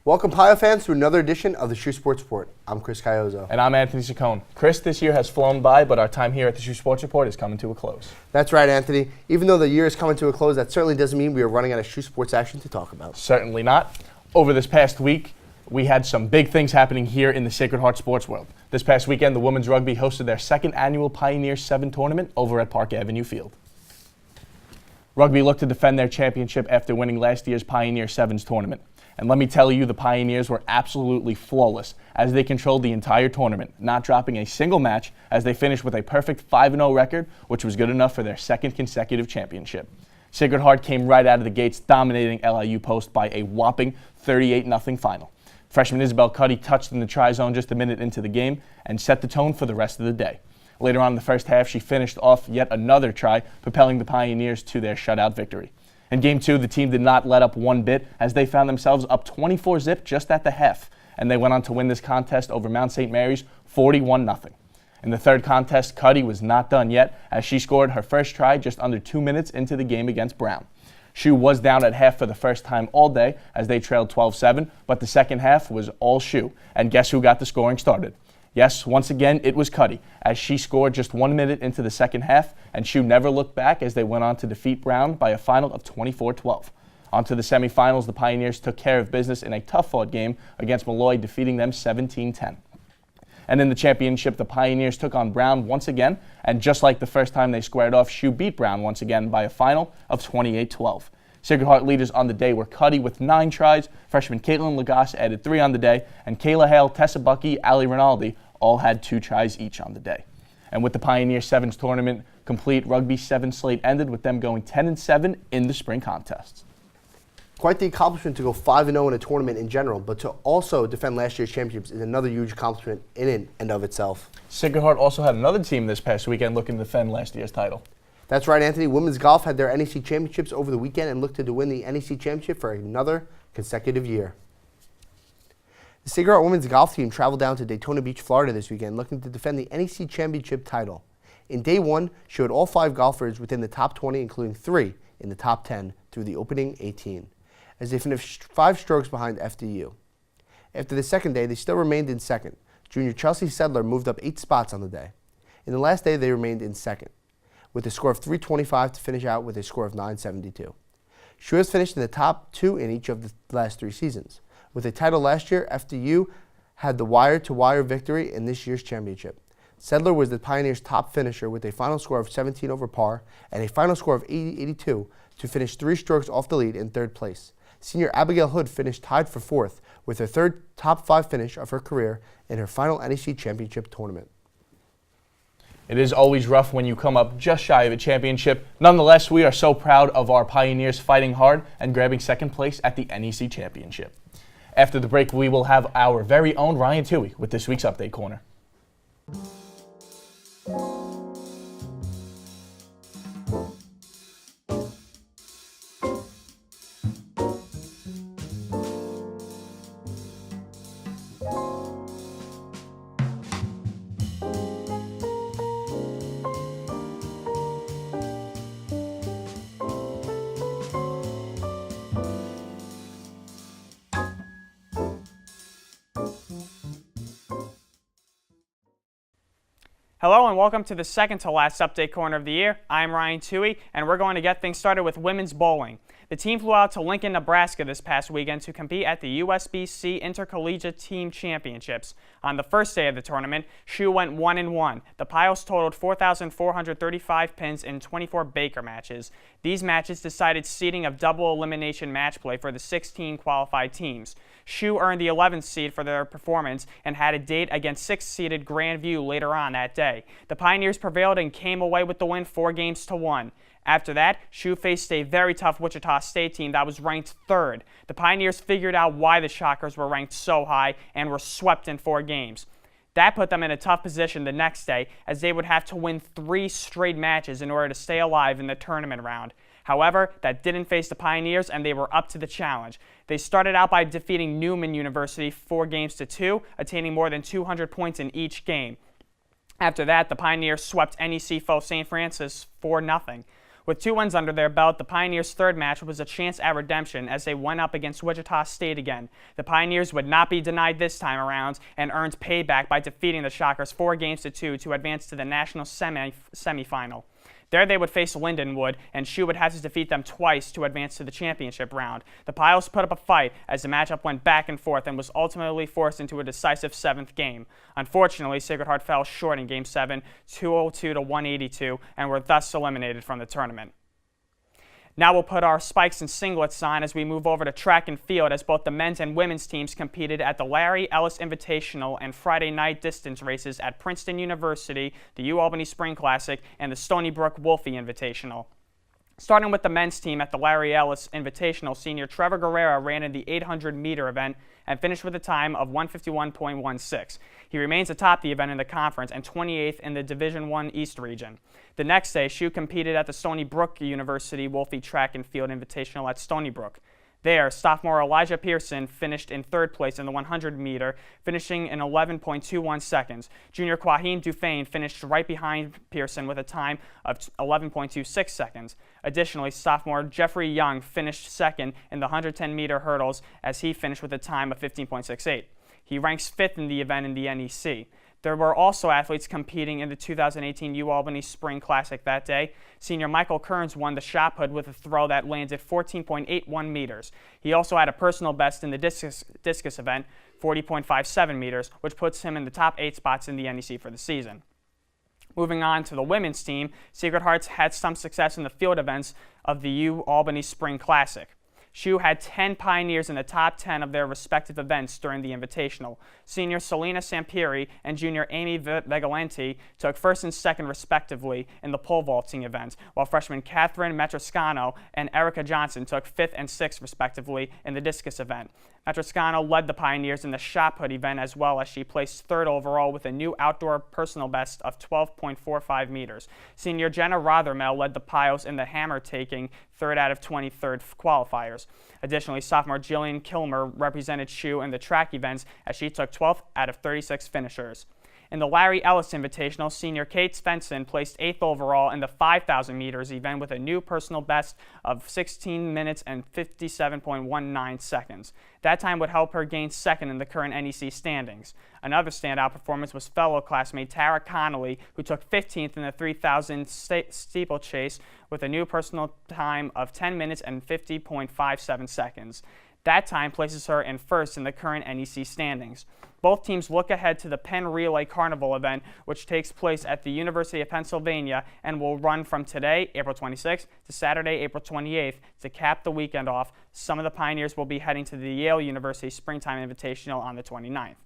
Welcome, Pio fans, to another edition of the SHU Sports Report. I'm Chris Caiozzo. And I'm Anthony Ciccone. Chris, this year has flown by, but our time here at the SHU Sports Report is coming to a close. That's right, Anthony. Even though the year is coming to a close, that certainly doesn't mean we are running out of SHU sports action to talk about. Certainly not. Over this past week, we had some big things happening here in the Sacred Heart sports world. This past weekend, the women's rugby hosted their second annual Pioneer 7 tournament over at Park Avenue Field. Rugby looked to defend their championship after winning last year's Pioneer 7's tournament. And let me tell you, the Pioneers were absolutely flawless as they controlled the entire tournament, not dropping a single match as they finished with a perfect 5-0 record, which was good enough for their second consecutive championship. Sacred Heart came right out of the gates, dominating LIU Post by a whopping 38-0 final. Freshman Isabel Cuddy touched in the try zone just a minute into the game and set the tone for the rest of the day. Later on in the first half, she finished off yet another try, propelling the Pioneers to their shutout victory. In Game 2, the team did not let up one bit as they found themselves up 24-0 just at the half, and they went on to win this contest over Mount St. Mary's 41-0. In the third contest, Cuddy was not done yet as she scored her first try just under 2 minutes into the game against Brown. SHU was down at half for the first time all day as they trailed 12-7, but the second half was all SHU, and guess who got the scoring started? Yes, once again, it was Cuddy, as she scored just 1 minute into the second half, and SHU never looked back as they went on to defeat Brown by a final of 24-12. On to the semifinals, the Pioneers took care of business in a tough-fought game against Malloy, defeating them 17-10. And in the championship, the Pioneers took on Brown once again, and just like the first time they squared off, SHU beat Brown once again by a final of 28-12. Sacred Heart leaders on the day were Cuddy with 9 tries, freshman Caitlin Lagasse added 3 on the day, and Kayla Hale, Tessa Bucky, Ali Rinaldi all had 2 tries each on the day. And with the Pioneer 7's tournament complete, Rugby 7 slate ended with them going 10-7 in the spring contests. Quite the accomplishment to go 5-0 in a tournament in general, but to also defend last year's championships is another huge accomplishment in and of itself. Sacred Heart also had another team this past weekend looking to defend last year's title. That's right, Anthony. Women's golf had their NEC championships over the weekend and looked to win the NEC championship for another consecutive year. The Sacred Heart women's golf team traveled down to Daytona Beach, Florida this weekend looking to defend the NEC championship title. In day 1, showed all 5 golfers within the top 20, including 3 in the top 10 through the opening 18, as they finished 5 strokes behind FDU. After the second day, they still remained in second. Junior Chelsea Sedler moved up 8 spots on the day. In the last day, they remained in second, with a score of 325 to finish out with a score of 972. SHU has finished in the top 2 in each of the last 3 seasons. With a title last year, FDU had the wire-to-wire victory in this year's championship. Sedler was the Pioneers' top finisher with a final score of 17 over par and a final score of 82 to finish 3 strokes off the lead in 3rd place. Senior Abigail Hood finished tied for 4th with her 3rd top 5 finish of her career in her final NEC championship tournament. It is always rough when you come up just shy of a championship. Nonetheless, we are so proud of our Pioneers fighting hard and grabbing 2nd place at the NEC championship. After the break, we will have our very own Ryan Toohey with this week's Update Corner. Hello and welcome to the second to last Update Corner of the year. I'm Ryan Toohey and we're going to get things started with women's bowling. The team flew out to Lincoln, Nebraska this past weekend to compete at the USBC Intercollegiate Team Championships. On the first day of the tournament, SHU went 1-1. The Pios totaled 4,435 pins in 24 Baker matches. These matches decided seeding of double elimination match play for the 16 qualified teams. SHU earned the 11th seed for their performance and had a date against 6th-seeded Grandview later on that day. The Pioneers prevailed and came away with the win 4-1. After that, SHU faced a very tough Wichita State team that was ranked 3rd. The Pioneers figured out why the Shockers were ranked so high and were swept in 4 games. That put them in a tough position the next day, as they would have to win 3 straight matches in order to stay alive in the tournament round. However, that didn't face the Pioneers, and they were up to the challenge. They started out by defeating Newman University 4-2, attaining more than 200 points in each game. After that, the Pioneers swept NEC foe St. Francis 4-0. With 2 wins under their belt, the Pioneers' third match was a chance at redemption as they went up against Wichita State again. The Pioneers would not be denied this time around and earned payback by defeating the Shockers 4-2 to advance to the national semifinal. There they would face Lindenwood, and SHU would have to defeat them twice to advance to the championship round. The Pios put up a fight as the matchup went back and forth and was ultimately forced into a decisive 7th game. Unfortunately, Sacred Heart fell short in Game 7, 202 to 182, and were thus eliminated from the tournament. Now we'll put our spikes and singlets on as we move over to track and field, as both the men's and women's teams competed at the Larry Ellis Invitational and Friday night distance races at Princeton University, the U-Albany Spring Classic, and the Stony Brook Wolfie Invitational. Starting with the men's team at the Larry Ellis Invitational, senior Trevor Guerrera ran in the 800-meter event and finished with a time of 1:51.16. He remains atop the event in the conference and 28th in the Division I East region. The next day, SHU competed at the Stony Brook University Wolfie Track and Field Invitational at Stony Brook. There, sophomore Elijah Pearson finished in 3rd place in the 100-meter, finishing in 11.21 seconds. Junior Quaheen Dufane finished right behind Pearson with a time of 11.26 seconds. Additionally, sophomore Jeffrey Young finished 2nd in the 110-meter hurdles as he finished with a time of 15.68. He ranks 5th in the event in the NEC. There were also athletes competing in the 2018 U-Albany Spring Classic that day. Senior Michael Kearns won the shot put with a throw that landed 14.81 meters. He also had a personal best in the discus event, 40.57 meters, which puts him in the top 8 spots in the NEC for the season. Moving on to the women's team, Sacred Hearts had some success in the field events of the U-Albany Spring Classic. SHU had 10 Pioneers in the top 10 of their respective events during the Invitational. Senior Selena Sampiri and junior Amy Vegalenti took 1st and 2nd respectively in the pole vaulting event, while freshmen Catherine Matroscano and Erica Johnson took 5th and 6th respectively in the discus event. Matroscano led the Pioneers in the shot put event as well, as she placed 3rd overall with a new outdoor personal best of 12.45 meters. Senior Jenna Rothermel led the Pios in the hammer, taking 3rd out of 23rd qualifiers. Additionally, sophomore Jillian Kilmer represented SHU in the track events as she took 12th out of 36 finishers. In the Larry Ellis Invitational, senior Kate Svensson placed 8th overall in the 5,000 meters event with a new personal best of 16 minutes and 57.19 seconds. That time would help her gain 2nd in the current NEC standings. Another standout performance was fellow classmate Tara Connolly, who took 15th in the 3,000 steeplechase with a new personal time of 10 minutes and 50.57 seconds. That time places her in 1st in the current NEC standings. Both teams look ahead to the Penn Relay Carnival event, which takes place at the University of Pennsylvania and will run from today, April 26th, to Saturday, April 28th. To cap the weekend off, some of the Pioneers will be heading to the Yale University Springtime Invitational on the 29th.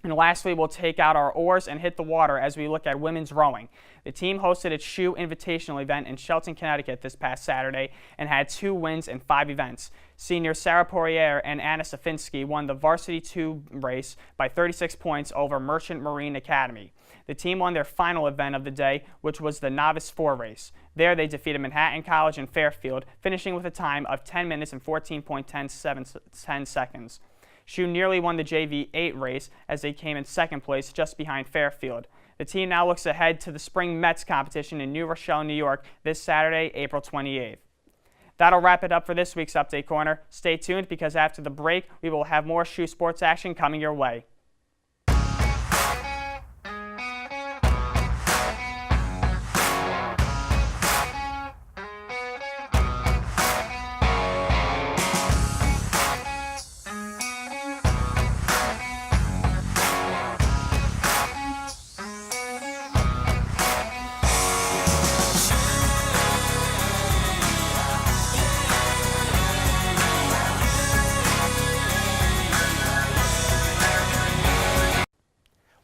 And lastly, we'll take out our oars and hit the water as we look at women's rowing. The team hosted its SHU Invitational event in Shelton, Connecticut this past Saturday and had 2 wins in 5 events. Senior Sarah Poirier and Anna Safinsky won the Varsity 2 race by 36 points over Merchant Marine Academy. The team won their final event of the day, which was the Novice 4 race. There they defeated Manhattan College and Fairfield, finishing with a time of 10 minutes and 14.10 seconds. SHU nearly won the JV 8 race as they came in 2nd place just behind Fairfield. The team now looks ahead to the Spring Mets competition in New Rochelle, New York this Saturday, April 28th. That'll wrap it up for this week's Update Corner. Stay tuned because after the break, we will have more SHU sports action coming your way.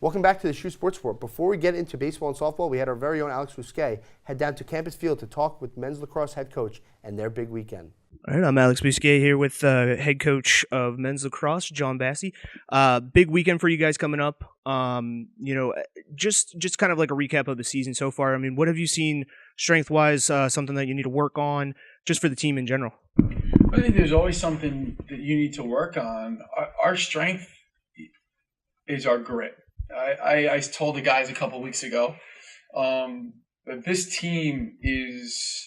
Welcome back to the SHU Sports Report. Before we get into baseball and softball, we had our very own Alex Bousquet head down to Campus Field to talk with men's lacrosse head coach and their big weekend. All right, I'm Alex Bousquet here with head coach of men's lacrosse, John Bassi. Big weekend for you guys coming up. Just kind of like a recap of the season so far. I mean, what have you seen strength-wise, something that you need to work on, just for the team in general? I think there's always something that you need to work on. Our strength is our grit. I told the guys a couple weeks ago, that this team is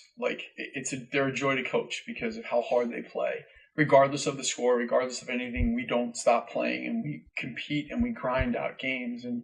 they're a joy to coach because of how hard they play. Regardless of the score, regardless of anything, we don't stop playing and we compete and we grind out games. And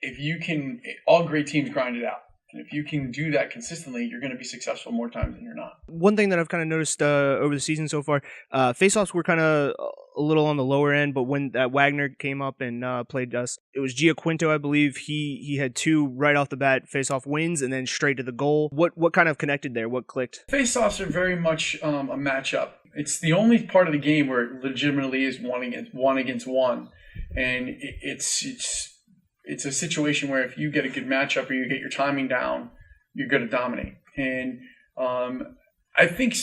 if you can, all great teams grind it out. And if you can do that consistently, you're going to be successful more times than you're not. One thing that I've kind of noticed over the season so far, faceoffs were kind of a little on the lower end, but when Wagner came up and played us, it was Giaquinto, I believe. He had 2 right off the bat faceoff wins and then straight to the goal. What kind of connected there? What clicked? Faceoffs are very much a matchup. It's the only part of the game where it legitimately is one against one, and it's a situation where if you get a good matchup or you get your timing down, you're going to dominate. And I think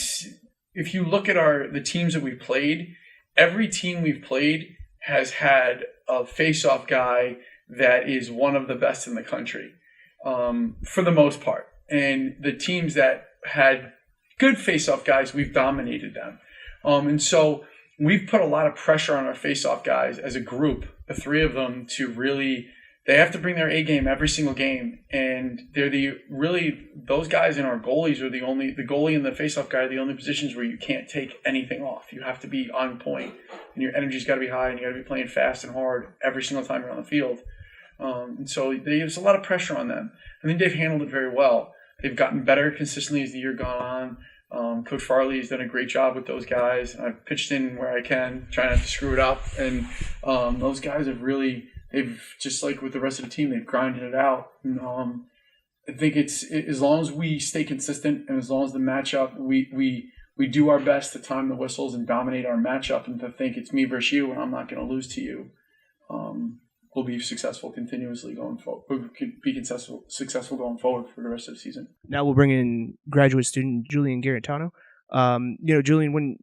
if you look at the teams that we've played, every team we've played has had a face-off guy that is one of the best in the country for the most part. And the teams that had good face-off guys, we've dominated them. And so we've put a lot of pressure on our face-off guys as a group, the 3 of them, to really – they have to bring their A game every single game, and they're those guys and our goalies are the goalie and the faceoff guy are the only positions where you can't take anything off. You have to be on point, and your energy's got to be high, and you got to be playing fast and hard every single time you're on the field. And so there's a lot of pressure on them. I think they've handled it very well. They've gotten better consistently as the year gone on. Coach Farley has done a great job with those guys. I've pitched in where I can, trying not to screw it up, and those guys have really. They've, just like with the rest of the team, they've grinded it out. And, I think as long as we stay consistent and as long as the matchup, we do our best to time the whistles and dominate our matchup and to think it's me versus you and I'm not going to lose to you, we'll be successful continuously going forward. We could be successful going forward for the rest of the season. Now we'll bring in graduate student Julian Garantano. Julian,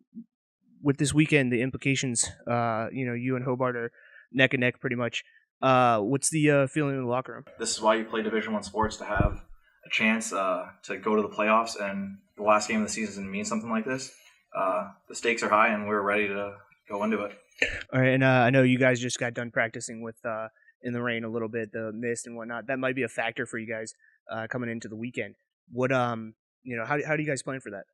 with this weekend, the implications, you and Hobart are neck and neck pretty much. What's the feeling in the locker room? This is why you play Division I sports, to have a chance to go to the playoffs, and the last game of the season is going to mean something like this. The stakes are high, and we're ready to go into it. All right, and I know you guys just got done practicing with in the rain a little bit, the mist and whatnot. That might be a factor for you guys coming into the weekend. What how do you guys plan for that?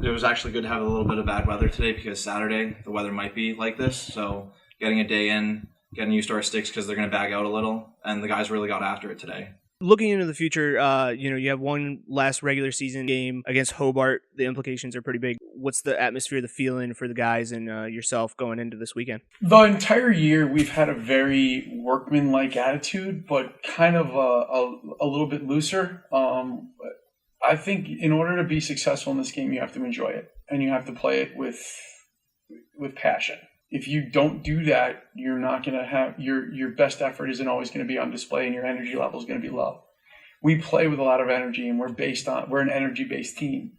It was actually good to have a little bit of bad weather today because Saturday the weather might be like this. So getting a day in, getting used to our sticks because they're going to bag out a little, and the guys really got after it today. Looking into the future, you have one last regular season game against Hobart. The implications are pretty big. What's the atmosphere, the feeling for the guys and yourself going into this weekend? The entire year, we've had a very workman-like attitude, but kind of a little bit looser. I think in order to be successful in this game, you have to enjoy it, and you have to play it with passion. If you don't do that, you're not going to have your best effort isn't always going to be on display, and your energy level is going to be low. We play with a lot of energy, and we're an energy-based team.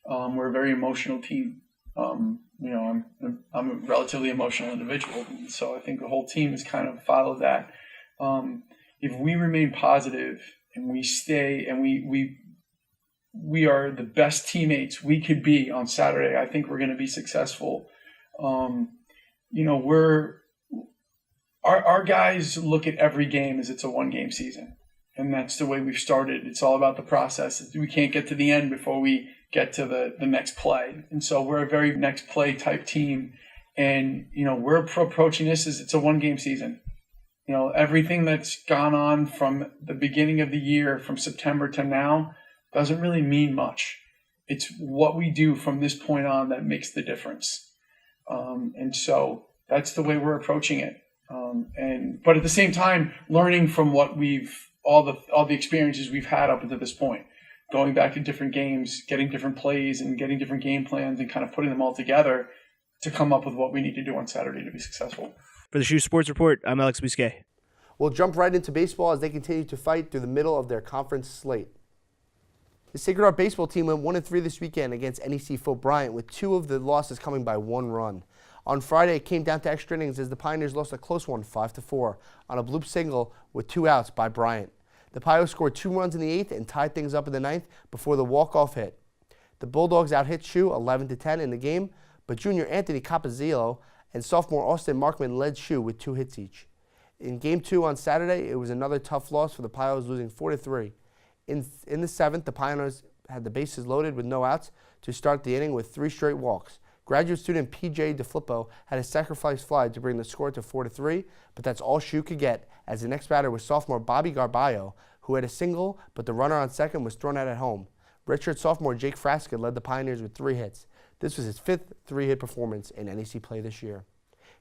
We're a very emotional team. I'm a relatively emotional individual, so I think the whole team has kind of followed that. If we remain positive and we stay and we are the best teammates we could be on Saturday, I think we're going to be successful. Our guys look at every game as it's a one-game season, and that's the way we've started. It's all about the process. We can't get to the end before we get to the next play, and so we're a very next play type team, and we're approaching this as it's a one-game season. Everything that's gone on from the beginning of the year, from September to now, doesn't really mean much. It's what we do from this point on that makes the difference. And so that's the way we're approaching it. But at the same time, learning from what all the experiences we've had up until this point, going back to different games, getting different plays and getting different game plans and kind of putting them all together to come up with what we need to do on Saturday to be successful. For the SHU Sports Report, I'm Alex Biscay. We'll jump right into baseball as they continue to fight through the middle of their conference slate. The Sacred Heart baseball team went 1-3 this weekend against NEC Fort Bryant, with 2 of the losses coming by 1 run. On Friday, it came down to extra innings as the Pioneers lost a close one, 5-4, on a bloop single with 2 outs by Bryant. The Pios scored 2 runs in the 8th and tied things up in the 9th before the walk-off hit. The Bulldogs out-hit SHU 11-10 in the game, but junior Anthony Capizillo and sophomore Austin Markman led SHU with 2 hits each. In Game 2 on Saturday, it was another tough loss for the Pios, losing 4-3. In the 7th, the Pioneers had the bases loaded with no outs to start the inning with 3 straight walks. Graduate student P.J. DeFlippo had a sacrifice fly to bring the score to 4-3, but that's all SHU could get, as the next batter was sophomore Bobby Garbayo, who had a single, but the runner on second was thrown out at home. Redshirt sophomore Jake Frasca led the Pioneers with 3 hits. This was his 5th 3-hit performance in NEC play this year.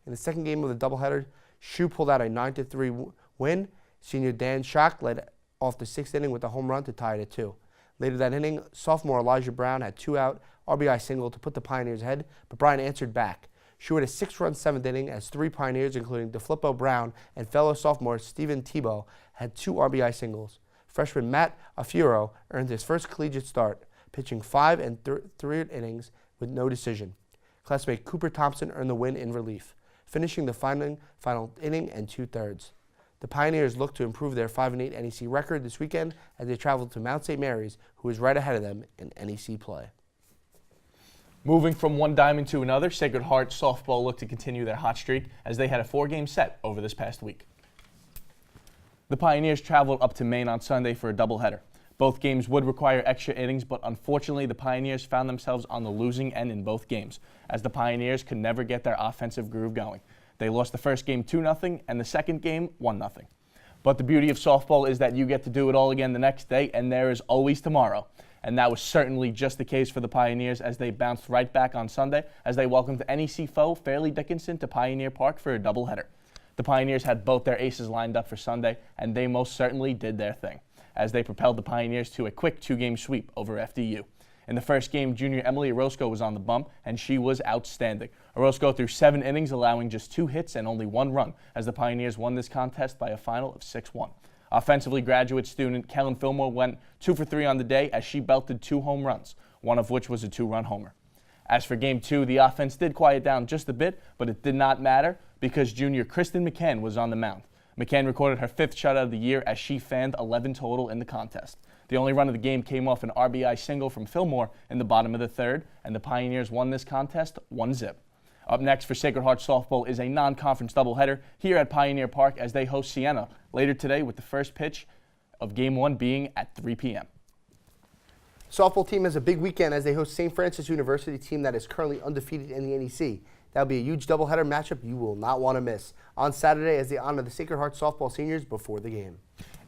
In the second game of the doubleheader, SHU pulled out a 9-3 win. Senior Dan Schock led off the 6th inning with a home run to tie it at 2. Later that inning, sophomore Elijah Brown had 2-out RBI single to put the Pioneers ahead, but Brian answered back. SHU had a 6-run 7th inning as 3 Pioneers, including DeFlippo Brown and fellow sophomore Stephen Tebow, had 2 RBI singles. Freshman Matt Afuro earned his first collegiate start, pitching 5 and 3 innings with no decision. Classmate Cooper Thompson earned the win in relief, finishing the final inning and 2/3. The Pioneers look to improve their 5-8 NEC record this weekend as they travel to Mount St. Mary's, who is right ahead of them in NEC play. Moving from one diamond to another, Sacred Heart softball looked to continue their hot streak as they had a 4-game set over this past week. The Pioneers traveled up to Maine on Sunday for a doubleheader. Both games would require extra innings, but unfortunately the Pioneers found themselves on the losing end in both games, as the Pioneers could never get their offensive groove going. They lost the first game 2-0 and the second game 1-0. But the beauty of softball is that you get to do it all again the next day, and there is always tomorrow. And that was certainly just the case for the Pioneers as they bounced right back on Sunday as they welcomed NEC foe Fairleigh Dickinson to Pioneer Park for a doubleheader. The Pioneers had both their aces lined up for Sunday, and they most certainly did their thing, as they propelled the Pioneers to a quick 2-game sweep over FDU. In the first game, junior Emily Orozco was on the bump, and she was outstanding. Orozco threw 7 innings, allowing just 2 hits and only 1 run, as the Pioneers won this contest by a final of 6-1. Offensively, graduate student Kellen Fillmore went 2 for 3 on the day as she belted 2 home runs, one of which was a 2-run homer. As for Game 2, the offense did quiet down just a bit, but it did not matter because junior Kristen McCann was on the mound. McCann recorded her 5th shutout of the year as she fanned 11 total in the contest. The only run of the game came off an RBI single from Fillmore in the bottom of the 3rd, and the Pioneers won this contest 1-0. Up next for Sacred Heart softball is a non-conference doubleheader here at Pioneer Park as they host Siena later today, with the first pitch of Game 1 being at 3 p.m. Softball team has a big weekend as they host St. Francis University, team that is currently undefeated in the NEC. That'll be a huge doubleheader matchup you will not want to miss on Saturday as they honor the Sacred Heart softball seniors before the game.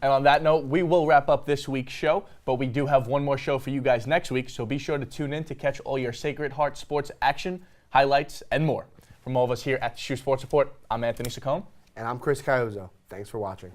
And on that note, we will wrap up this week's show, but we do have one more show for you guys next week, so be sure to tune in to catch all your Sacred Heart sports action, highlights, and more. From all of us here at the SHU Sports Report, I'm Anthony Saccone. And I'm Chris Caiozzo. Thanks for watching.